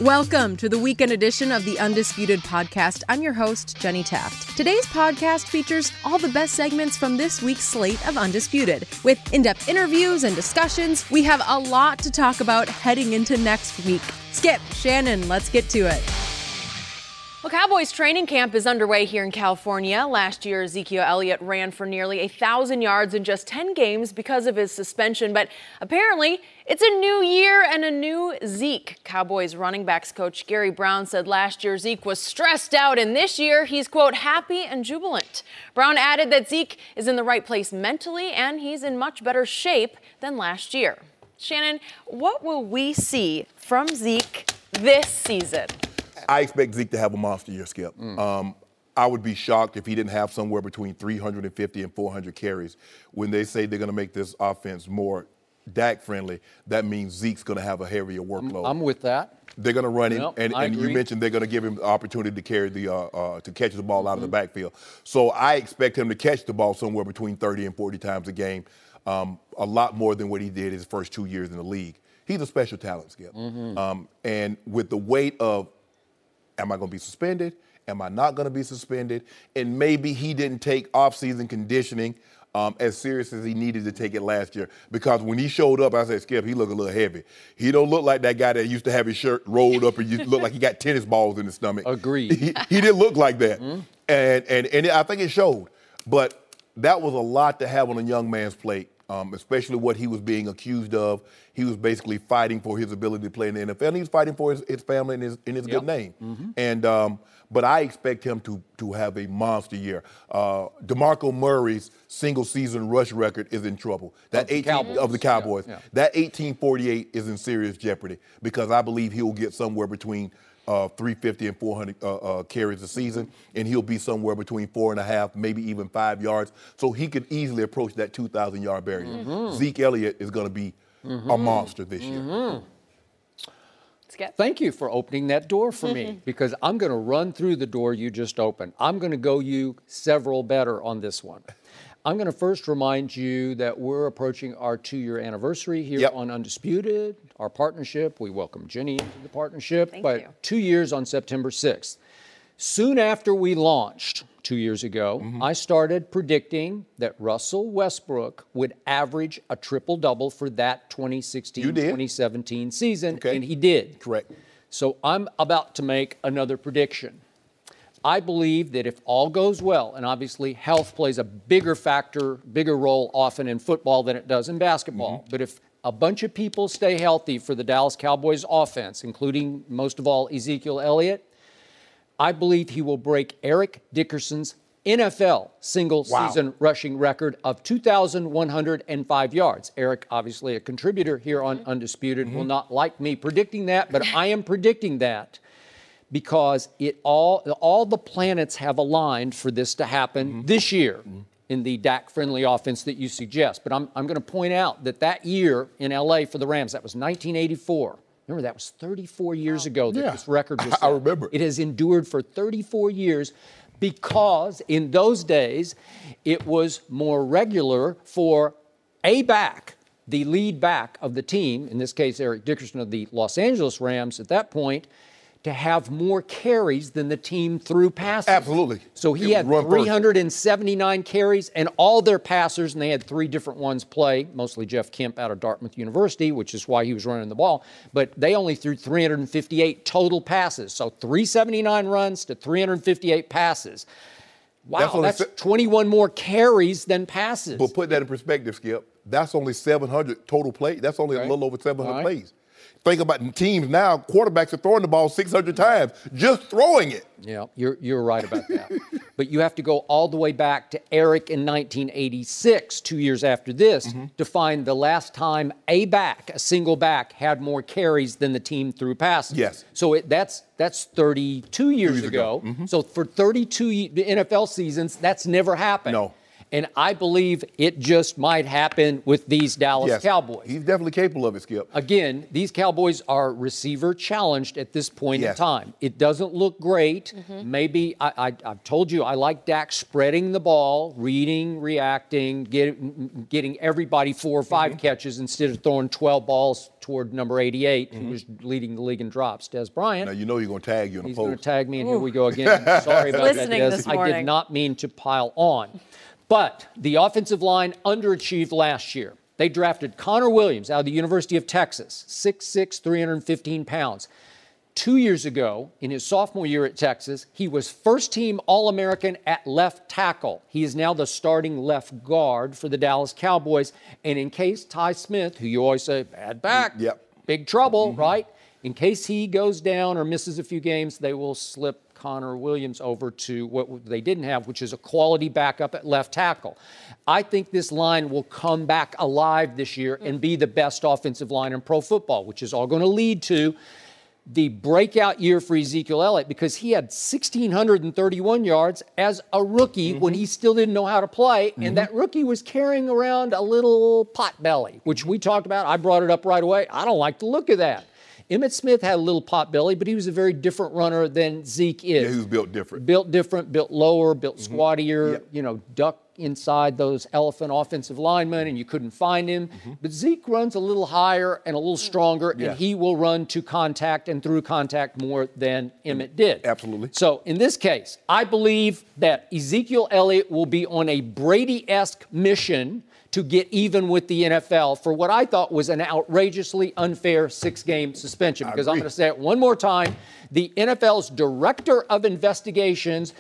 Welcome to the weekend edition of the Undisputed Podcast. I'm your host, Jenny Taft. Today's podcast features all the best segments from this week's slate of Undisputed. With in-depth interviews and discussions, we have a lot to talk about heading into next week. Skip, Shannon, let's get to it. Well, Cowboys training camp is underway here in California. Last year, Ezekiel Elliott ran for nearly 1,000 yards in just 10 games because of his suspension. But apparently, it's a new year and a new Zeke. Cowboys running backs coach Gary Brown said last year Zeke was stressed out, and this year he's, quote, happy and jubilant. Brown added that Zeke is in the right place mentally, and he's in much better shape than last year. Shannon, what will we see from Zeke this season? I expect Zeke to have a monster year, Skip. I would be shocked if he didn't have somewhere between 350 and 400 carries. When they say they're going to make this offense more Dak-friendly, that means Zeke's going to have a heavier workload. I'm with that. They're going to run him, and agree. you mentioned they're going to give him the opportunity to carry to catch the ball out of the backfield. So I expect him to catch the ball somewhere between 30 and 40 times a game, a lot more than what he did his first 2 years in the league. He's a special talent, Skip. And with the weight of, am I going to be suspended? Am I not going to be suspended? And maybe he didn't take off-season conditioning as serious as he needed to take it last year. Because when he showed up, I said, Skip, he looked a little heavy. He don't look like that guy that used to have his shirt rolled up and used to look like he got tennis balls in his stomach. Agreed. He didn't look like that. And I think it showed. But that was a lot to have on a young man's plate. Especially what he was being accused of. He was basically fighting for his ability to play in the NFL. And he was fighting for his family and his good name. And but I expect him to have a monster year. DeMarco Murray's single-season rush record is in trouble. That of the Cowboys. Yeah. That 1848 is in serious jeopardy because I believe he'll get somewhere between 350 and 400 carries a season, and he'll be somewhere between 4.5, maybe even 5 yards. So he could easily approach that 2,000-yard barrier. Zeke Elliott is going to be a monster this year. Thank you for opening that door for me, because I'm going to run through the door you just opened. I'm going to go you several better on this one. I'm going to first remind you that we're approaching our 2-year anniversary here on Undisputed, our partnership. We welcome Jenny into the partnership. Thank you. 2 years on September 6th. Soon after we launched 2 years ago, I started predicting that Russell Westbrook would average a triple-double for that 2016-2017 season, and he did. Correct. So I'm about to make another prediction. I believe that if all goes well, and obviously health plays a bigger role often in football than it does in basketball, but if a bunch of people stay healthy for the Dallas Cowboys offense, including most of all Ezekiel Elliott, I believe he will break Eric Dickerson's NFL single-season rushing record of 2,105 yards. Eric, obviously a contributor here on Undisputed, will not like me predicting that, but I am predicting that because all the planets have aligned for this to happen this year in the Dak-friendly offense that you suggest. But I'm going to point out that year in L.A. for the Rams, that was 1984. Remember, that was 34 years ago that this record was set. I remember. It has endured for 34 years because in those days it was more regular for a back, the lead back of the team, in this case Eric Dickerson of the Los Angeles Rams at that point, to have more carries than the team threw passes. Absolutely. So he had 379 carries, and all their passers, and they had 3 different ones play, mostly Jeff Kemp out of Dartmouth University, which is why he was running the ball, but they only threw 358 total passes. So 379 runs to 358 passes. Wow, that's 21 more carries than passes. But put that in perspective, Skip. That's only 700 total plays. That's only a little over 700 plays. Think about teams now, quarterbacks are throwing the ball 600 times, just throwing it. Yeah, you're right about that. But you have to go all the way back to Eric in 1986, 2 years after this, to find the last time a single back, had more carries than the team threw passes. Yes. So that's 32 years ago. So for 32 NFL seasons, that's never happened. No. And I believe it just might happen with these Dallas Cowboys. He's definitely capable of it, Skip. Again, these Cowboys are receiver challenged at this point in time. It doesn't look great. Maybe I've told you I like Dak spreading the ball, reading, reacting, getting everybody 4 or 5 catches instead of throwing 12 balls toward number 88, who was leading the league in drops, Dez Bryant. Now, you know he's going to tag you in the He's post. going to tag me, and here we go again. Sorry about that, Dez. I did not mean to pile on. But the offensive line underachieved last year. They drafted Connor Williams out of the University of Texas, 6'6", 315 pounds. 2 years ago, in his sophomore year at Texas, he was first-team All-American at left tackle. He is now the starting left guard for the Dallas Cowboys. And in case Ty Smith, who you always say, bad back, big trouble, right? In case he goes down or misses a few games, they will slip Connor Williams over to what they didn't have, which is a quality backup at left tackle. I think this line will come back alive this year and be the best offensive line in pro football, which is all going to lead to the breakout year for Ezekiel Elliott, because he had 1,631 yards as a rookie when he still didn't know how to play, and that rookie was carrying around a little pot belly, which we talked about. I brought it up right away. I don't like the look of that. Emmitt Smith had a little pot belly, but he was a very different runner than Zeke is. Yeah, he was built different. Built different, built lower, built squattier, you know, duck inside those elephant offensive linemen, and you couldn't find him. But Zeke runs a little higher and a little stronger, and he will run to contact and through contact more than Emmitt did. Absolutely. So in this case, I believe that Ezekiel Elliott will be on a Brady-esque mission to get even with the NFL for what I thought was an outrageously unfair 6-game suspension. Because I'm going to say it one more time. The NFL's Director of Investigations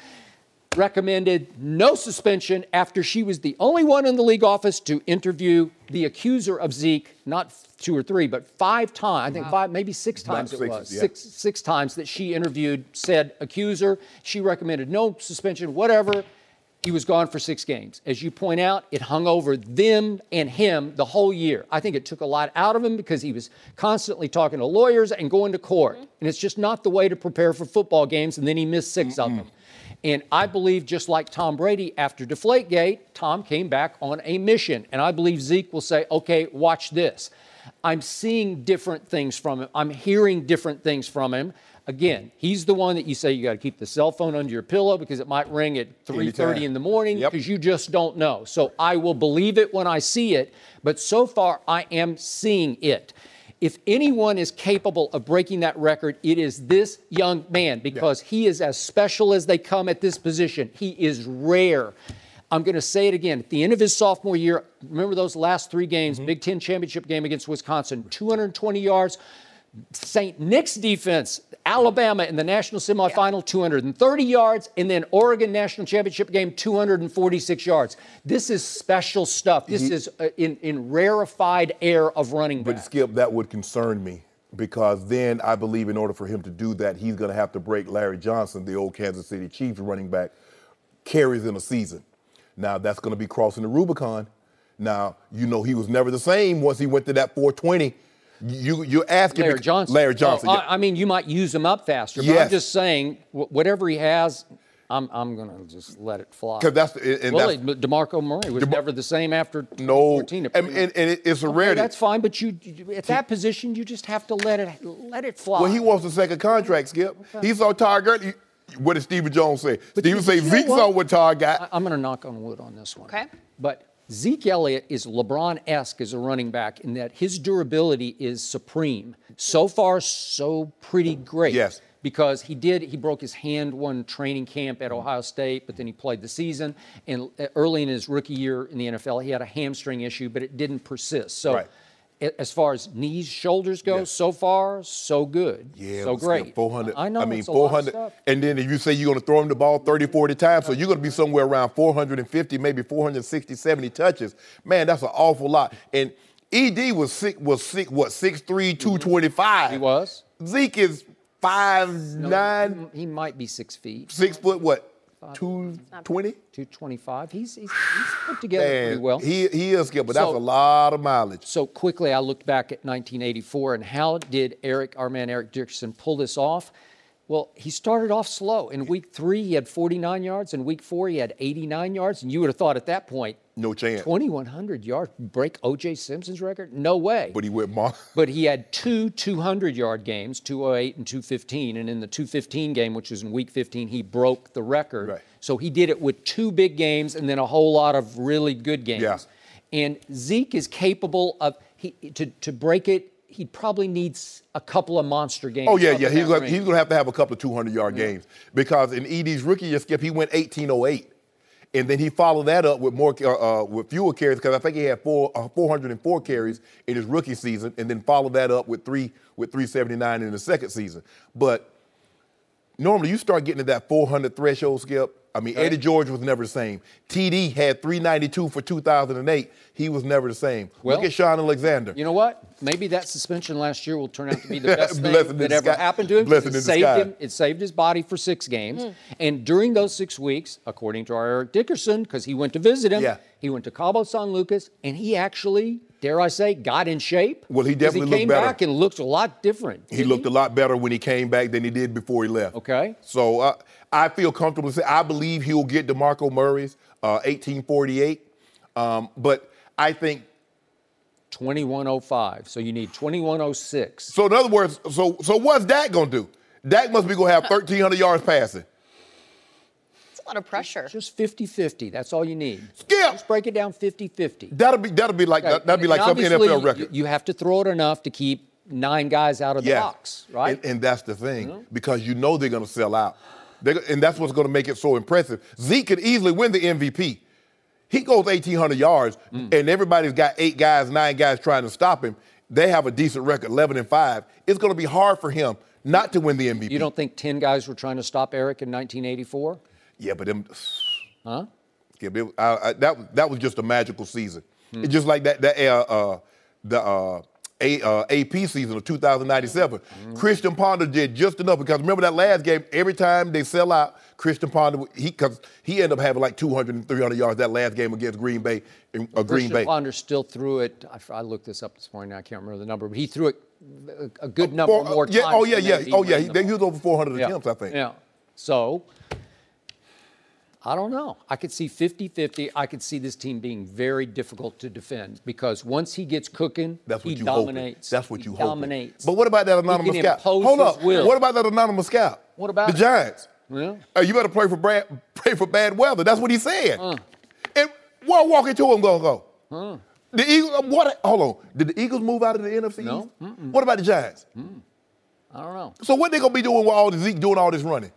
recommended no suspension after she was the only one in the league office to interview the accuser of Zeke, not 2 or 3, but 5 times. I think 5, maybe 6 times it was. Six times that she interviewed said accuser. She recommended no suspension, whatever. He was gone for 6 games. As you point out, it hung over them and him the whole year. I think it took a lot out of him because he was constantly talking to lawyers and going to court. And it's just not the way to prepare for football games, and then he missed 6 of them. And I believe, just like Tom Brady, after Deflategate, Tom came back on a mission. And I believe Zeke will say, okay, watch this. I'm seeing different things from him. I'm hearing different things from him. Again, he's the one that you say you got to keep the cell phone under your pillow because it might ring at 3:30 in the morning because you just don't know. So I will believe it when I see it, but so far I am seeing it. If anyone is capable of breaking that record, it is this young man because he is as special as they come at this position. He is rare. I'm going to say it again. At the end of his sophomore year, remember those last 3 games, Big Ten championship game against Wisconsin, 220 yards. St. Nick's defense, Alabama in the national semifinal, 230 yards, and then Oregon national championship game, 246 yards. This is special stuff. This is in rarefied air of running back. But Skip, that would concern me because then I believe in order for him to do that, he's going to have to break Larry Johnson, the old Kansas City Chiefs running back, carries in a season. Now, that's going to be crossing the Rubicon. Now, you know he was never the same once he went to that 420. You're asking Larry Johnson. Larry Johnson. I mean, you might use him up faster, but I'm just saying, whatever he has, I'm going to just let it fly. Because that's DeMarco Murray was never the same after 14. And it's a rarity. That's fine, but you at that position, you just have to let it fly. Well, he wants a second contract, Skip. He saw Todd Gurley. What did Stephen Jones say? Stephen say Zeke saw what Todd got. I'm going to knock on wood on this one. Okay. But Zeke Elliott is LeBron-esque as a running back in that his durability is supreme. So far, so pretty great. Yes. Because he broke his hand one training camp at Ohio State, but then he played the season. And early in his rookie year in the NFL, he had a hamstring issue, but it didn't persist. So as far as knees, shoulders go, so far, so good. Yeah, so great. 400. I know, I mean, it's a lot of 400. stuff. And then if you say you're going to throw him the ball 30, 40 times, so you're going to be somewhere around 450, maybe 460, 70 touches. Man, that's an awful lot. And ED was 6'3", 225. He was. Zeke is 5'9". He might be 6 feet. 6 foot, what? 220? 225. He's put together pretty well. He is Skip, but that's a lot of mileage. So quickly, I looked back at 1984, and how did our man Eric Dickerson pull this off? Well, he started off slow. In week 3, he had 49 yards. In week 4, he had 89 yards. And you would have thought at that point, no chance. 2,100 yards, break O.J. Simpson's record? No way. But he went more. But he had 2 200-yard games, 208 and 215. And in the 215 game, which was in week 15, he broke the record. Right. So he did it with 2 big games and then a whole lot of really good games. Yeah. And Zeke is capable of, to break it, he probably needs a couple of monster games. Oh, yeah. He's going to have a couple of 200-yard games. Because in Edie's rookie year, Skip, he went 1808. And then he followed that up with with fewer carries, because I think he had 404 carries in his rookie season, and then followed that up with 379 in the second season. But normally you start getting to that 400 threshold, Skip. I mean, Eddie George was never the same. TD had 392 for 2008. He was never the same. Well, look at Sean Alexander. You know what? Maybe that suspension last year will turn out to be the best thing that ever happened to him. It saved his body for 6 games. And during those 6 weeks, according to our Eric Dickerson, because he went to visit him, he went to Cabo San Lucas, and he actually, dare I say, got in shape. Well, he definitely looked better. He came back and looked a lot different. He looked a lot better when he came back than he did before he left. Okay. So I feel comfortable to say I believe he'll get DeMarco Murray's 1848. But I think 2105. So you need 2106. So in other words, so what's Dak gonna do? Dak must be gonna have 1,300 yards passing. It's a lot of pressure. Just 50-50. That's all you need. Skip. Just break it down 50-50. That'll be like some NFL record. You have to throw it enough to keep 9 guys out of the box, right? And that's the thing, because you know they're gonna sell out. And that's what's going to make it so impressive. Zeke could easily win the MVP. He goes 1,800 yards, and everybody's got 8 guys, 9 guys trying to stop him. They have a decent record, 11-5. It's going to be hard for him not to win the MVP. You don't think 10 guys were trying to stop Eric in 1984? Yeah, but them. Huh? Yeah, that was just a magical season. It's just like the AP season of 2097. Christian Ponder did just enough, because remember that last game, every time they sell out, Christian Ponder, he ended up having like 200 and 300 yards that last game against Green Bay. Christian Ponder still threw it. I looked this up this morning. I can't remember the number, but he threw it a good number more times. He was over 400 attempts, I think. Yeah. So, I don't know. I could see 50-50. I could see this team being very difficult to defend, because once he gets cooking, he dominates. That's what you hope. Dominates. But what about that anonymous scout? Hold up. What about that anonymous scout? What about the Giants? Yeah. You better pray for bad weather. That's what he said. And where walking to him gonna go? The Eagles. Hold on. Did the Eagles move out of the NFC East? No. What about the Giants? I don't know. So what they gonna be doing with all Zeke doing all this running?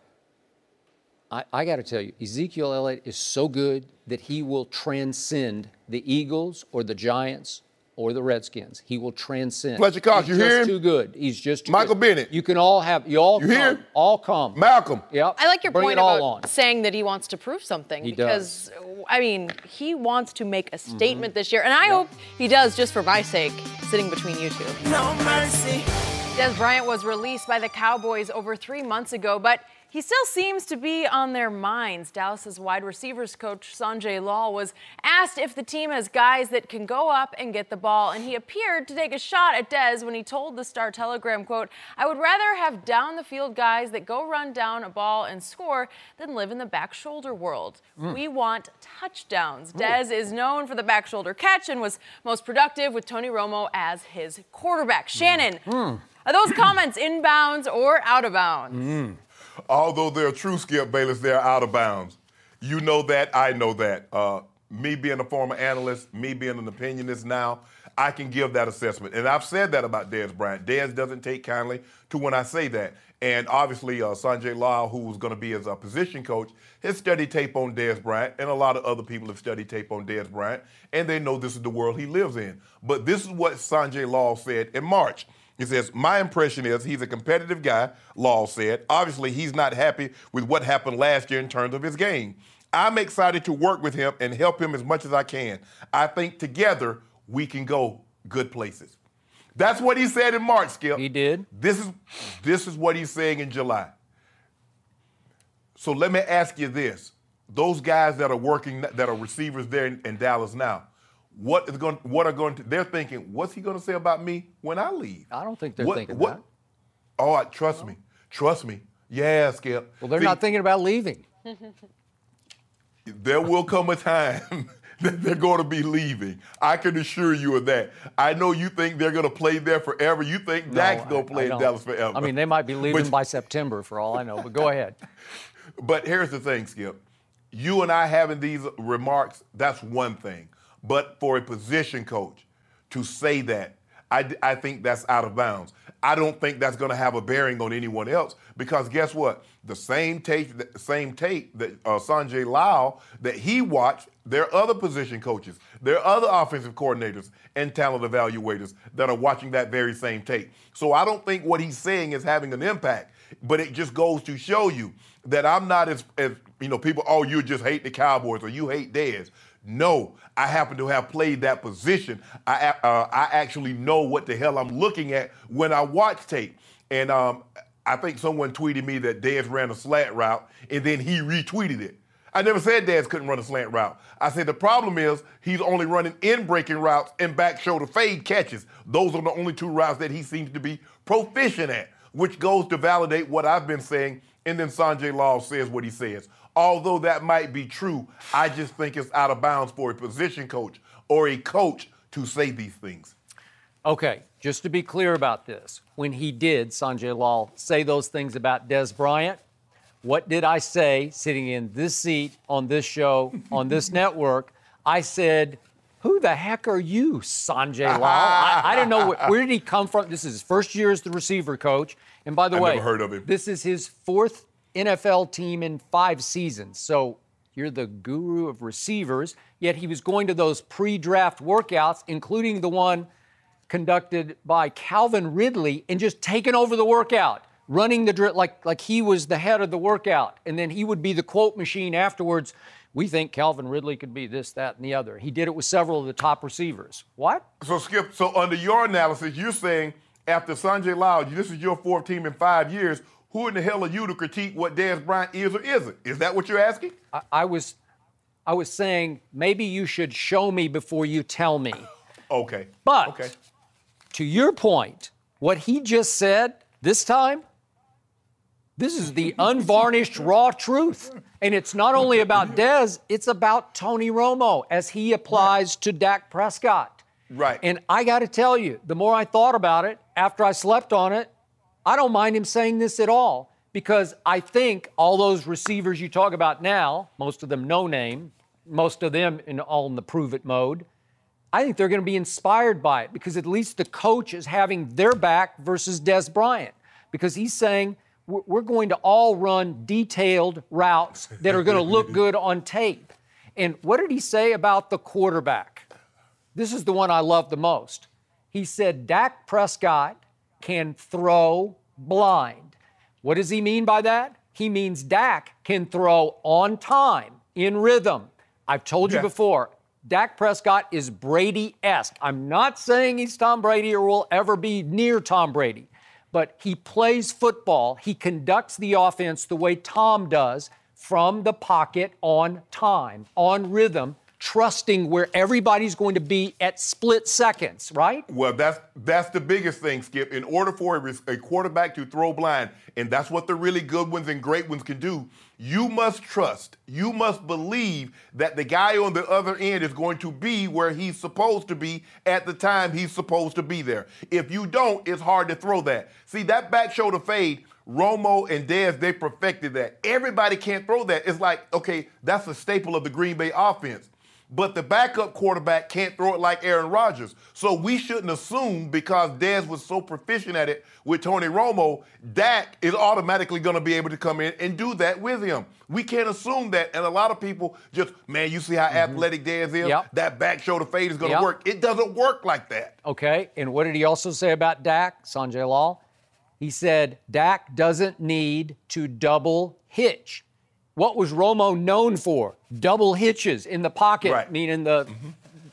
I got to tell you, Ezekiel Elliott is so good that he will transcend the Eagles or the Giants or the Redskins. He will transcend. Fletcher Cox, you hear him? He's just too good. He's just too Michael good. Bennett. You can all have, you all come. All come. Malcolm. Yep. I like your Bring point it all about on. saying that he wants to prove something. He because, I mean, he wants to make a statement this year. And I hope he does, just for my sake, sitting between you two. No mercy. Dez Bryant was released by the Cowboys over 3 months ago, but he still seems to be on their minds. Dallas's wide receivers coach, Sanjay Lal, was asked if the team has guys that can go up and get the ball, and he appeared to take a shot at Dez when he told the Star-Telegram, quote, "I would rather have down-the-field guys that go run down a ball and score than live in the back shoulder world. We want touchdowns." Dez is known for the back shoulder catch and was most productive with Tony Romo as his quarterback. Shannon, are those comments inbounds or out of bounds? Although they're true, Skip Bayless, they're out of bounds. You know that, I know that. Me being a former analyst, me being an opinionist now, I can give that assessment. And I've said that about Dez Bryant. Dez doesn't take kindly to when I say that. And obviously, Sanjay Lal, who's going to be his position coach, has studied tape on Dez Bryant, and a lot of other people have studied tape on Dez Bryant, and they know this is the world he lives in. But this is what Sanjay Lal said in March. He says, "My impression is he's a competitive guy," Law said. "Obviously, he's not happy with what happened last year in terms of his game. I'm excited to work with him and help him as much as I can. I think together we can go good places." That's what he said in March, Skip. He did. This is what he's saying in July. So let me ask you this. Those guys that are working, that are receivers there in Dallas now, they're thinking, what's he going to say about me when I leave? I don't think they're thinking that. Oh, trust me. Yeah, Skip. Well, they're not thinking about leaving. There will come a time that they're going to be leaving. I can assure you of that. I know you think they're going to play there forever. You think Dak's going to play in Dallas forever. I mean, they might be leaving by September for all I know, but go ahead. But here's the thing, Skip. You and I having these remarks, that's one thing. But for a position coach to say that, I think that's out of bounds. I don't think that's going to have a bearing on anyone else because guess what? The same tape that Sanjay Lal that he watched, there are other position coaches, there are other offensive coordinators and talent evaluators that are watching that very same tape. So I don't think what he's saying is having an impact, but it just goes to show you that I'm not as people, oh, you just hate the Cowboys or you hate Dez. No, I happen to have played that position. I actually know what the hell I'm looking at when I watch tape. And I think someone tweeted me that Dez ran a slant route, and then he retweeted it. I never said Dez couldn't run a slant route. I said the problem is he's only running in-breaking routes and back shoulder fade catches. Those are the only two routes that he seems to be proficient at, which goes to validate what I've been saying, and then Sanjay Lal says what he says. Although that might be true, I just think it's out of bounds for a position coach or a coach to say these things. Okay, just to be clear about this, when he did, Sanjay Lal, say those things about Dez Bryant, what did I say sitting in this seat on this show, on this network? I said, who the heck are you, Sanjay Lal? I didn't know, where did he come from? This is his first year as the receiver coach. And by the way, never heard of him. This is his fourth NFL team in 5 seasons. So you're the guru of receivers, yet he was going to those pre-draft workouts, including the one conducted by Calvin Ridley, and just taking over the workout, running the drill like he was the head of the workout. And then he would be the quote machine afterwards. We think Calvin Ridley could be this, that, and the other. He did it with several of the top receivers. What? So, Skip, under your analysis, you're saying after Sanjay Lal, this is your 4th team in 5 years, who in the hell are you to critique what Dez Bryant is or isn't? Is that what you're asking? I was saying maybe you should show me before you tell me. Okay. But to your point, what he just said this time, this is the unvarnished raw truth. And it's not only about Dez, it's about Tony Romo as he applies to Dak Prescott. Right. And I got to tell you, the more I thought about it, after I slept on it, I don't mind him saying this at all because I think all those receivers you talk about now, most of them no name, most of them all in the prove it mode, I think they're going to be inspired by it because at least the coach is having their back versus Dez Bryant because he's saying we're going to all run detailed routes that are going to look good on tape. And what did he say about the quarterback? This is the one I love the most. He said Dak Prescott can throw blind. What does he mean by that? He means Dak can throw on time, in rhythm. I've told you before, Dak Prescott is Brady-esque. I'm not saying he's Tom Brady or will ever be near Tom Brady, but he plays football. He conducts the offense the way Tom does, from the pocket on time, on rhythm, trusting where everybody's going to be at split seconds, right? Well, that's the biggest thing, Skip. In order for a quarterback to throw blind, and that's what the really good ones and great ones can do, you must trust, you must believe that the guy on the other end is going to be where he's supposed to be at the time he's supposed to be there. If you don't, it's hard to throw that. See, that back shoulder fade, Romo and Dez, they perfected that. Everybody can't throw that. It's like, okay, that's a staple of the Green Bay offense. But the backup quarterback can't throw it like Aaron Rodgers. So we shouldn't assume because Dez was so proficient at it with Tony Romo, Dak is automatically going to be able to come in and do that with him. We can't assume that. And a lot of people just, man, you see how athletic Dez is? Yep. That back shoulder fade is going to work. It doesn't work like that. Okay, and what did he also say about Dak, Sanjay Lal? He said Dak doesn't need to double hitch. What was Romo known for? Double hitches in the pocket, meaning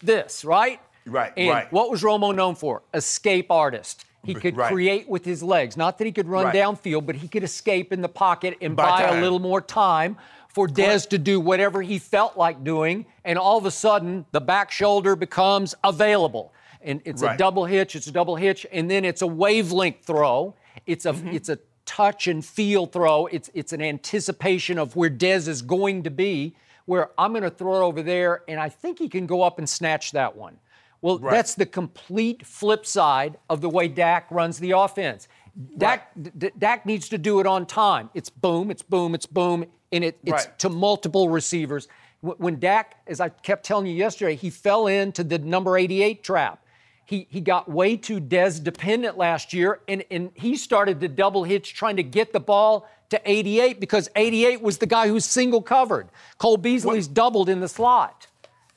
this, right? Right, and what was Romo known for? Escape artist. He could create with his legs. Not that he could run downfield, but he could escape in the pocket and buy a little more time for Dez to do whatever he felt like doing, and all of a sudden, the back shoulder becomes available. And it's a double hitch, and then it's a wavelength throw. It's a touch and feel throw. It's an anticipation of where Dez is going to be, where I'm going to throw it over there, and I think he can go up and snatch that one. Well, that's the complete flip side of the way Dak runs the offense. Dak needs to do it on time. It's boom, it's boom, it's boom, and it's to multiple receivers. When Dak, as I kept telling you yesterday, he fell into the number 88 trap. He got way too Dez dependent last year, and he started to double hitch trying to get the ball to 88 because 88 was the guy who's single covered. Cole Beasley's doubled in the slot.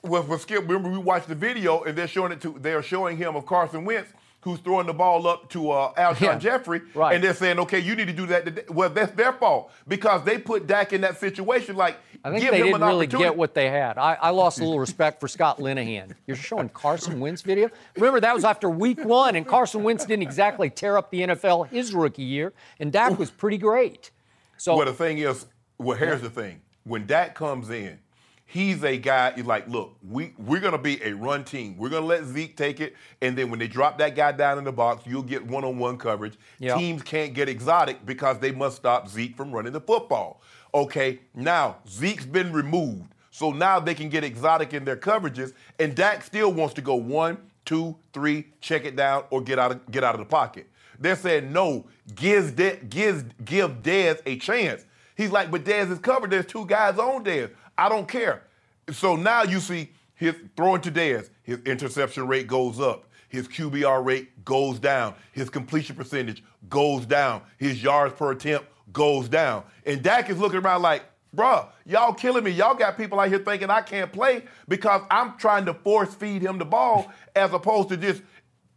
Well, Skip, remember we watched the video and they're showing him of Carson Wentz, who's throwing the ball up to Alshon Jeffrey, and they're saying, okay, you need to do that today. Well, that's their fault because they put Dak in that situation. Like, I think they didn't really get what they had. I lost a little respect for Scott Linehan. You're showing Carson Wentz video? Remember, that was after week 1, and Carson Wentz didn't exactly tear up the NFL his rookie year, and Dak was pretty great. So, well, the thing is, here's the thing. When Dak comes in, he's a guy, he's like, look, we're going to be a run team. We're going to let Zeke take it, and then when they drop that guy down in the box, you'll get one-on-one coverage. Yep. Teams can't get exotic because they must stop Zeke from running the football. Okay, now Zeke's been removed, so now they can get exotic in their coverages, and Dak still wants to go 1, 2, 3, check it down, or get out of the pocket. They're saying, no, give Dez a chance. He's like, but Dez is covered. There's 2 guys on Dez. I don't care. So now you see his throwing to Dez, his interception rate goes up. His QBR rate goes down. His completion percentage goes down. His yards per attempt goes down. And Dak is looking around like, bruh, y'all killing me. Y'all got people out here thinking I can't play because I'm trying to force feed him the ball as opposed to just,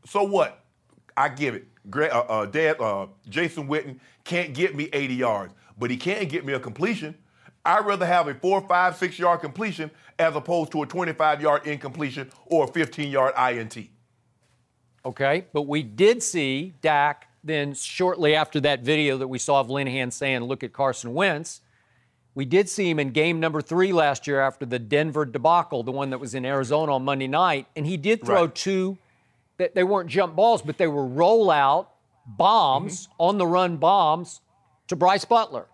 so what? I give it. Jason Witten can't get me 80 yards, but he can get me a completion. I'd rather have a 4, 5, 6 yard completion as opposed to a 25-yard incompletion or a 15-yard INT. Okay, but we did see Dak then shortly after that video that we saw of Linehan saying, look at Carson Wentz, we did see him in game number 3 last year after the Denver debacle, the one that was in Arizona on Monday night, and he did throw 2, that they weren't jump balls, but they were rollout bombs, on-the-run bombs to Bryce Butler.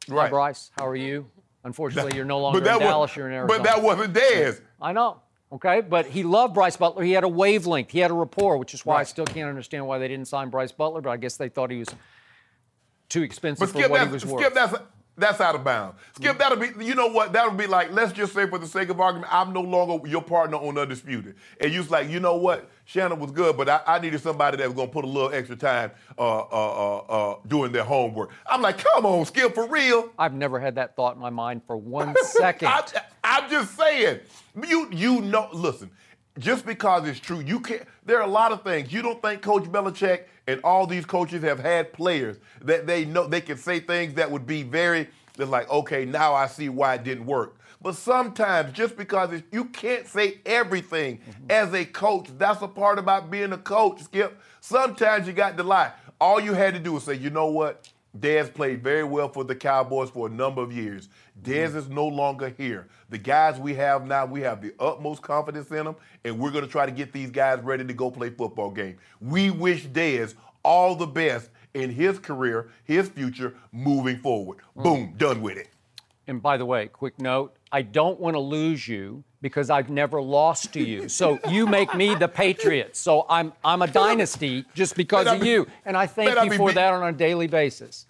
Hi, Bryce. How are you? Unfortunately, you're no longer in Dallas. You're in Arizona. But that wasn't Dez. I know. Okay, but he loved Bryce Butler. He had a wavelength. He had a rapport, which is why I still can't understand why they didn't sign Bryce Butler, but I guess they thought he was too expensive for what he was worth. Skip, that's out of bounds. Skip, that'll be, you know what, that'll be like, let's just say for the sake of argument, I'm no longer your partner on Undisputed. And you was like, you know what, Shannon was good, but I needed somebody that was going to put a little extra time doing their homework. I'm like, come on, Skip, for real. I've never had that thought in my mind for 1 second. I'm just saying, you know, listen, just because it's true, you can't, there are a lot of things. You don't think Coach Belichick and all these coaches have had players that they know they can say things that would be they're like, okay, now I see why it didn't work. But sometimes, just because you can't say everything as a coach, that's a part about being a coach, Skip. Sometimes you got to lie. All you had to do was say, you know what? Dez played very well for the Cowboys for a number of years. Dez is no longer here. The guys we have now, we have the utmost confidence in them, and we're going to try to get these guys ready to go play football game. We wish Dez all the best in his career, his future, moving forward. Boom, done with it. And by the way, quick note, I don't want to lose you because I've never lost to you. So you make me the Patriots. So I'm a dynasty just because of you. And I thank you for that on a daily basis.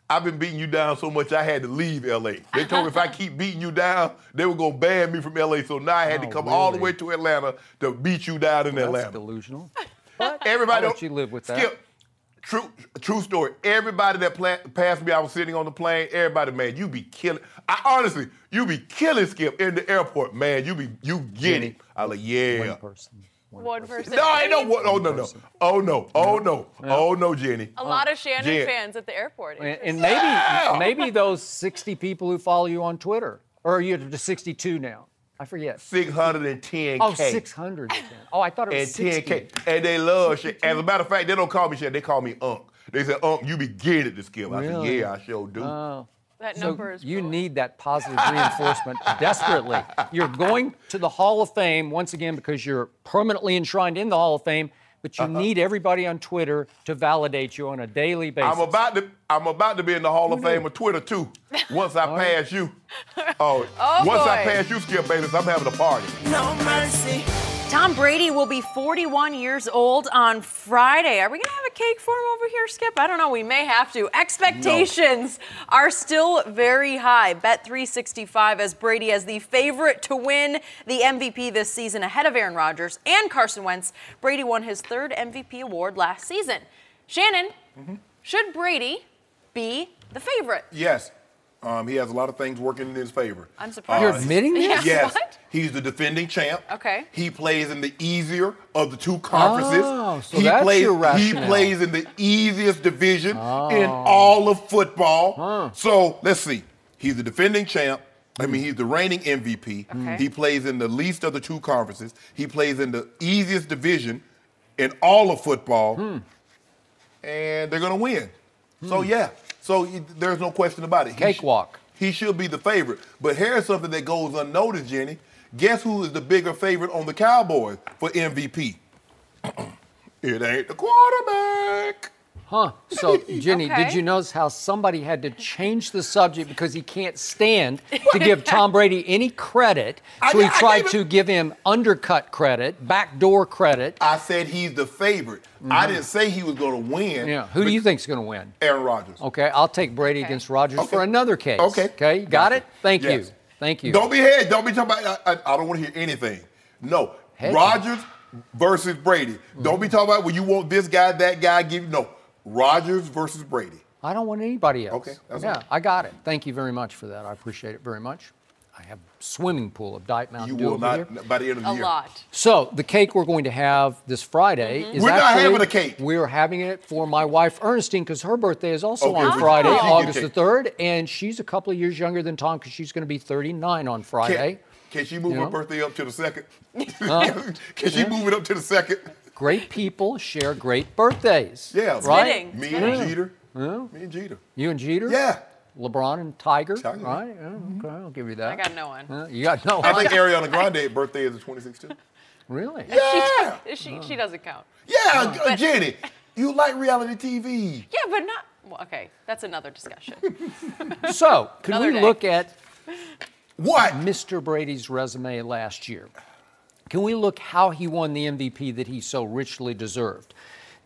I've been beating you down so much I had to leave L.A. They told me if I keep beating you down, they were going to ban me from L.A., so now I had to come all the way to Atlanta to beat you down in Atlanta. That's delusional. But everybody I'll let you live with that. Skip, true story. Everybody that passed me, I was sitting on the plane, everybody, man, you be killing. Honestly, you be killing Skip in the airport, man. You get it. I was like, yeah. One person. One person. No, I ain't no one. Oh, no. Oh, no. Oh, no. Oh, no, Jenny. A lot of Shannon fans at the airport. And maybe those 60 people who follow you on Twitter. Or are you to 62 now? I forget. 610K. Oh, 610. Oh, I thought it was 60. 10K. And they love shit. As a matter of fact, they don't call me shit. They call me Unc. They say, Unc, you be getting it, the Skip. I said, yeah, I sure do. Oh. That number is you need that positive reinforcement desperately. You're going to the Hall of Fame once again because you're permanently enshrined in the Hall of Fame, but you need everybody on Twitter to validate you on a daily basis. I'm about to be in the Hall of Fame of Twitter too. Once I pass you. Once I pass you, Skip Bayless, I'm having a party. No mercy. Tom Brady will be 41 years old on Friday. Are we going to have a cake for him over here, Skip? I don't know. We may have to. Expectations are still very high. Bet365 as Brady as the favorite to win the MVP this season ahead of Aaron Rodgers and Carson Wentz. Brady won his third MVP award last season. Shannon, should Brady be the favorite? Yes. He has a lot of things working in his favor. I'm surprised. You're admitting this? Yes. What? He's the defending champ. Okay. He plays in the easier of the two conferences. Oh, so that's your rationale. He plays in the easiest division in all of football. So let's see. He's the defending champ. I mean, he's the reigning MVP. Okay. He plays in the least of the two conferences. He plays in the easiest division in all of football. And they're going to win. So, yeah. So there's no question about it. Cakewalk. He should be the favorite. But here's something that goes unnoticed, Jenny. Guess who is the bigger favorite on the Cowboys for MVP? It ain't the quarterback. Huh. So, Jenny, Okay. did you notice how somebody had to change the subject because he can't stand to give Tom Brady any credit? So he tried to give him undercut credit, backdoor credit. I said he's the favorite. I didn't say he was going to win. Yeah. Who do you think's going to win? Aaron Rodgers. Okay, I'll take Brady against Rodgers for another case. Okay. You got it? Thank you. Yes. Thank you. Don't be head. Don't be talking about. I don't want to hear anything. No. Head. Rodgers versus Brady. Don't be talking about when you want this guy, that guy. No. Rodgers versus Brady. I don't want anybody else. Okay, that's yeah, all. I got it. Thank you very much for that. I appreciate it very much. I have a swimming pool of Diet Mountain You Dew will over here. not by the end of the A year. lot. So the cake we're going to have this Friday is We're not actually, having a cake. We're having it for my wife Ernestine because her birthday is also Okay, on we- Friday, we can get August the cake. 3rd, and she's a couple of years younger than Tom because she's going to be 39 on Friday. Can she move You her know? birthday up to the second? Can she move it up to the second? Great people share great birthdays. Yeah, right. fitting. Me and Jeter. Me and Jeter. You and Jeter. Yeah. LeBron and Tiger. Tiger. Right. Yeah, okay, I'll give you that. I got no one. You got no. I think Ariana Grande's birthday is the 26th too. Really? Yeah. She doesn't count. Yeah, Jenny. You like reality TV. Yeah, but not. Well, okay, that's another discussion. So, could Another we day. look at What? Mr. Brady's resume last year? Can we look how he won the MVP that he so richly deserved?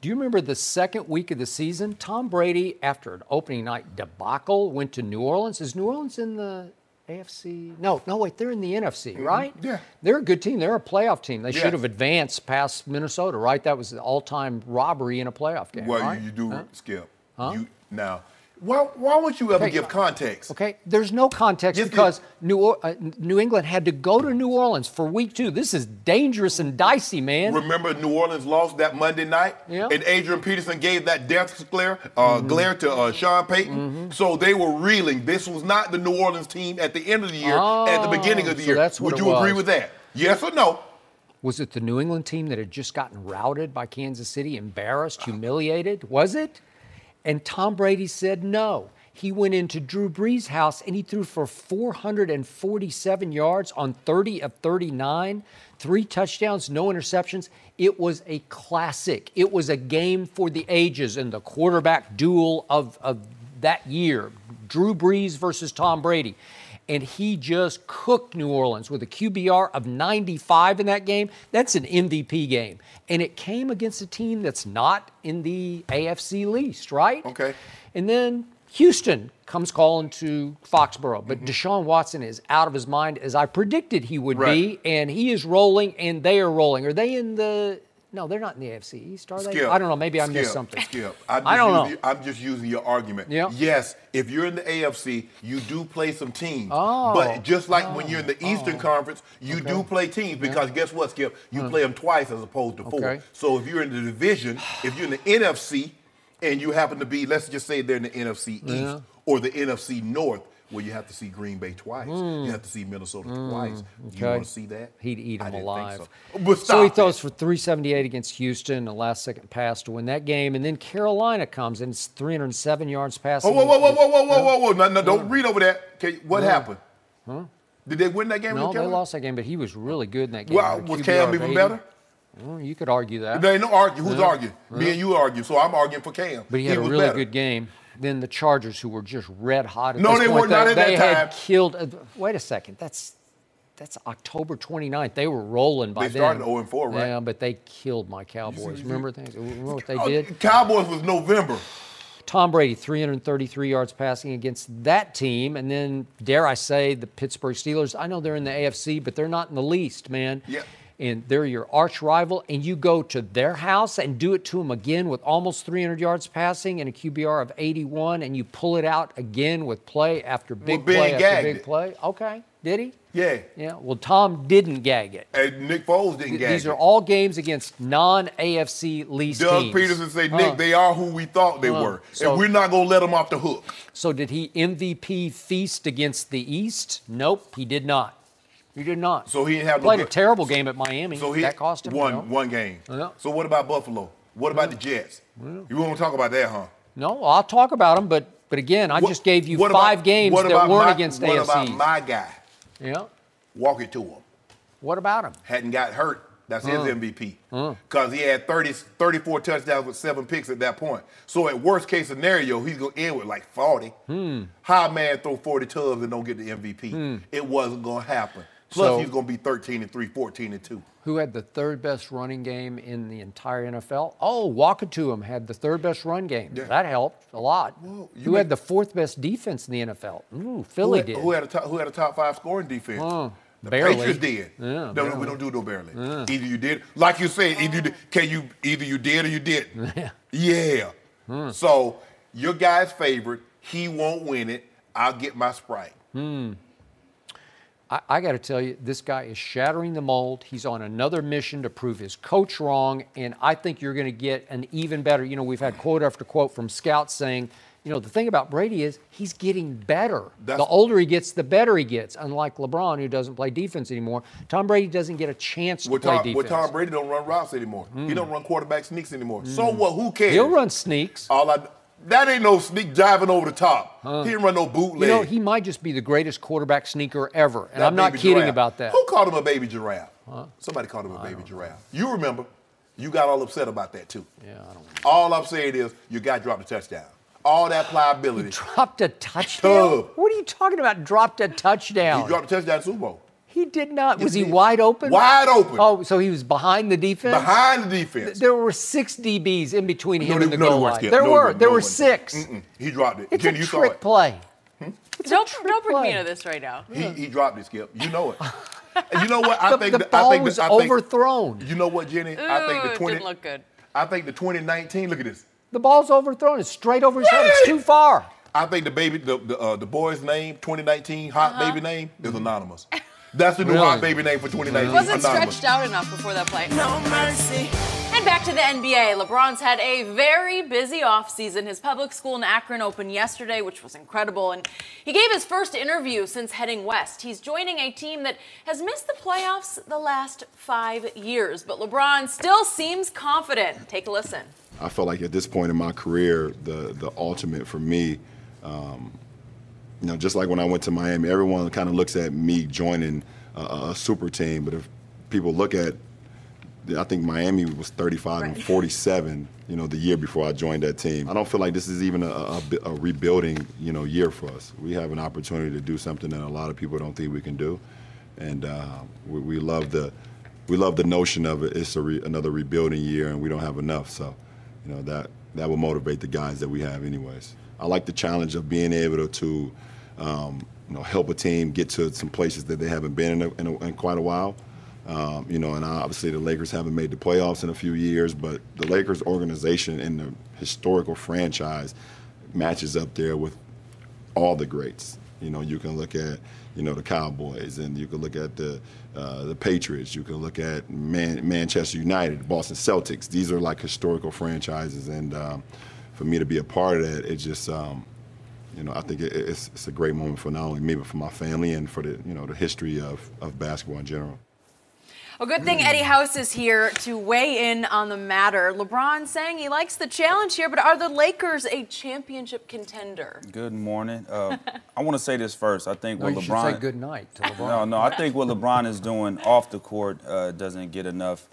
Do you remember the second week of the season? Tom Brady, after an opening night debacle, went to New Orleans. Is New Orleans in the AFC? No, wait, they're in the NFC, right? Yeah. They're a good team. They're a playoff team. They Yeah. should have advanced past Minnesota, right? That was the all-time robbery in a playoff game, Well, right? you do, Skip. Now, why would you ever Okay. give context? Okay, there's no context Yes, because New England had to go to New Orleans for week 2. This is dangerous and dicey, man. Remember New Orleans lost that Monday night? Yeah. And Adrian Peterson gave that death glare to Sean Payton. So they were reeling. This was not the New Orleans team at the end of the year, at the beginning of the so year. that's what Would it you agree was. with that? Yes or no? Was it the New England team that had just gotten routed by Kansas City, embarrassed, humiliated? Was it? And Tom Brady said no. He went into Drew Brees' house and he threw for 447 yards on 30 of 39, 3 touchdowns, no interceptions. It was a classic. It was a game for the ages and the quarterback duel of that year, Drew Brees versus Tom Brady. And he just cooked New Orleans with a QBR of 95 in that game. That's an MVP game. And it came against a team that's not in the AFC least, right? Okay. And then Houston comes calling to Foxborough. But Deshaun Watson is out of his mind, as I predicted he would be. And he is rolling, and they are rolling. Are they in the... No, they're not in the AFC East, are they? Skip, I don't know. Maybe I missed something. Skip. I don't know. I'm just using your argument. Yeah. Yes, if you're in the AFC, you do play some teams. But just like when you're in the Eastern Conference, you do play teams because guess what, Skip? You play them twice as opposed to 4. Okay. So if you're in the division, if you're in the NFC and you happen to be, let's just say they're in the NFC East or the NFC North, well, you have to see Green Bay twice. You have to see Minnesota twice. You want to see that? He'd eat I him didn't alive. think so. But So he stop throws it. for 378 against Houston, a last-second pass to win that game. And then Carolina comes and it's 307 yards passing. Whoa. No, don't read over that. Okay, what happened? Did they win that game? No, with they Carolina? lost that game, but he was really good in that game. Well, With a was QBR Cam of even 80. better? Well, you could argue that. There ain't no argue. Who's arguing? Me and you argue, so I'm arguing for Cam. But he had a really good game. Then the Chargers, who were just red hot at No, this they point, were not at that they time. had killed. Wait a second. That's October 29th. They were rolling by then. They started 0-4, right? Yeah, but they killed my Cowboys. Remember what they did? Cowboys was November. Tom Brady, 333 yards passing against that team. And then, dare I say, the Pittsburgh Steelers. I know they're in the AFC, but they're not in the least, man. Yeah. And they're your arch rival, and you go to their house and do it to them again with almost 300 yards passing and a QBR of 81, and you pull it out again with play after big play after big play. Okay. Did he? Yeah. Yeah. Well, Tom didn't gag it. And Nick Foles didn't gag it. These are all games against non-AFC least teams. Doug Peterson said, Nick, they are who we thought they were, and we're not going to let them off the hook. So did he MVP feast against the East? Nope, he did not. He did not. So he didn't have played a terrible game at Miami. So he that cost him one game. Yeah. So what about Buffalo? What about the Jets? You want to talk about that, huh? No, I'll talk about them, but again, I just gave you 5 games that weren't against AFC. What about my guy? Yeah. Walk it to him. What about him? Hadn't got hurt. That's his MVP. Because he had 34 touchdowns with 7 picks at that point. So at worst case scenario, he's going to end with like 40. How a man throw 40 tubs and don't get the MVP? It wasn't going to happen. Plus, he's going to be 13-3, 14-2. Who had the 3rd best running game in the entire NFL? Oh, Wakatuam had the 3rd best run game. Yeah. That helped a lot. Well, who had the 4th best defense in the NFL? Ooh, Philly did. Who had a top 5 scoring defense? The barely. Patriots did. Yeah, no, we don't do no barely. Either you did, like you said, either you did or you didn't. Yeah. So your guy's favorite, he won't win it. I'll get my Sprite. I got to tell you, this guy is shattering the mold. He's on another mission to prove his coach wrong, and I think you're going to get an even better. You know, we've had quote after quote from scouts saying, you know, the thing about Brady is he's getting better. The older he gets, the better he gets. Unlike LeBron, who doesn't play defense anymore, Tom Brady doesn't get a chance to play defense. Tom Brady don't run routes anymore. He don't run quarterback sneaks anymore. So what? Who cares? He'll run sneaks. That ain't no sneak diving over the top. He didn't run no bootleg. You know, he might just be the greatest quarterback sneaker ever, and I'm not kidding about that. Who called him a baby giraffe? Somebody called him a baby giraffe. You remember. You got all upset about that, too. Yeah, I don't know. All I'm saying is your guy dropped a touchdown. All that pliability. He dropped a touchdown? What are you talking about, dropped a touchdown? He dropped a touchdown in the Super Bowl. He did not. Was he wide open? Wide open. Oh, so he was behind the defense? Behind the defense. There were 6 DBs in between him and the goal line. There were 6. He dropped it. It's Jenny, a trick play. Don't bring me into this right now. He dropped it, Skip. You know it. And you know what? The ball was overthrown. You know what, Jenny? I think it didn't look good. I think the 2019. Look at this. The ball's overthrown. It's straight over his head. It's too far. I think the boy's name, 2019 hot baby name, is anonymous. That's the new hot baby name for 2019. It wasn't stretched out enough before that play. No mercy. And back to the NBA. LeBron's had a very busy offseason. His public school in Akron opened yesterday, which was incredible. And he gave his first interview since heading west. He's joining a team that has missed the playoffs the last 5 years. But LeBron still seems confident. Take a listen. I felt like at this point in my career, the ultimate for me, you know, just like when I went to Miami, everyone kind of looks at me joining a super team. But if people look at, I think Miami was 35 and 47, you know, the year before I joined that team. I don't feel like this is even a rebuilding, you know, year for us. We have an opportunity to do something that a lot of people don't think we can do, and we love the notion of it. It's another rebuilding year, and we don't have enough. So, you know, that will motivate the guys that we have, anyways. I like the challenge of being able to you know, help a team get to some places that they haven't been in quite a while. You know, and obviously the Lakers haven't made the playoffs in a few years, but the Lakers organization and the historical franchise matches up there with all the greats. You know, you can look at, you know, the Cowboys, and you can look at the Patriots. You can look at Manchester United, Boston Celtics. These are like historical franchises, and for me to be a part of that, it just, you know, I think it's a great moment for not only me but for my family and for the history of basketball in general. Well, good thing Eddie House is here to weigh in on the matter. LeBron saying he likes the challenge here, but are the Lakers a championship contender? Good morning. I want to say this first. I think what you LeBron. should say good night to LeBron. No. I think what LeBron is doing off the court doesn't get enough